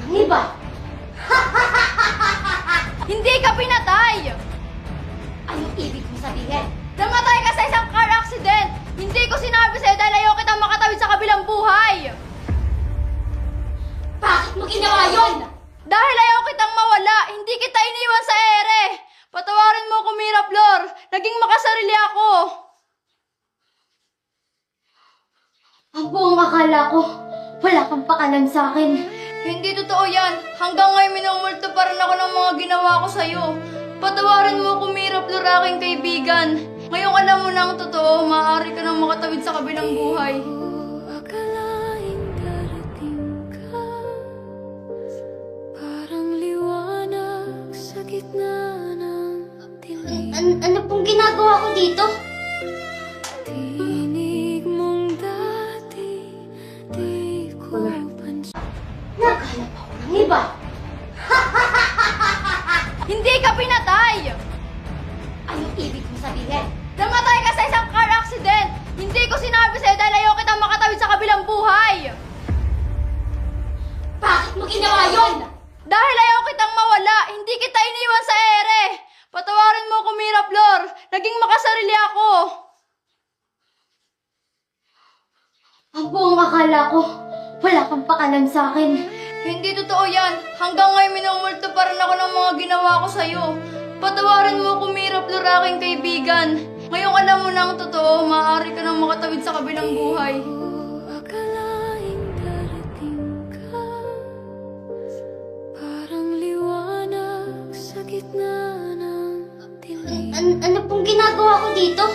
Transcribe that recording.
ng iba. Hindi ka pinatay! Anong ibig mo sabihin? Namatay ka sa isang car accident! Hindi ko sinabi sa'yo dahil ayaw kitang makatawid sa kabilang buhay! Bakit mo ginawa yun? Dahil ayaw kitang mawala, hindi kita iniwan sa ere! Patawarin mo ako, Miraflor! Naging makasarili ako! Ang buong akala ko, wala kang pakalam sa akin. Hindi totoo yan! Hanggang ngayon minumulto pa rin ako ng mga ginawa ko sa'yo! Patawarin mo ako, Miraflor, aking kaibigan! Ngayong alam mo na ang totoo, maaari ka nang makatawid sa kabilang buhay. Akalaing darating ka, parang liwanag sa gitna ng dilim. Ano pong ginagawa ko dito? Tinig mong dati, di ko pansin. Naghanap ako ng iba. Hindi ka pinatay! Anong ibig mo sabihin? Namatay ka sa isang car accident! Hindi ko sinabi sa'yo dahil ayaw kitang makatawid sa kabilang buhay! Bakit mo ginawa yun? Dahil ayaw kitang mawala, hindi kita iniwan sa ere! Patawarin mo ako, Miraflor! Naging makasarili ako! Ang buong akala ko, wala kang pakalam sa akin. Hindi totoo yan! Hanggang ngayon minumulto pa rin ako ng mga ginawa ko sa'yo! Patawarin mo ako, Miraflor, aking kaibigan! Ngayong alam mo na ang totoo, maaari ka nang makatawid sa kabilang buhay. Akalaing darating ka, parang liwanag sa gitna ng dilim. Ano pong ginagawa ko dito?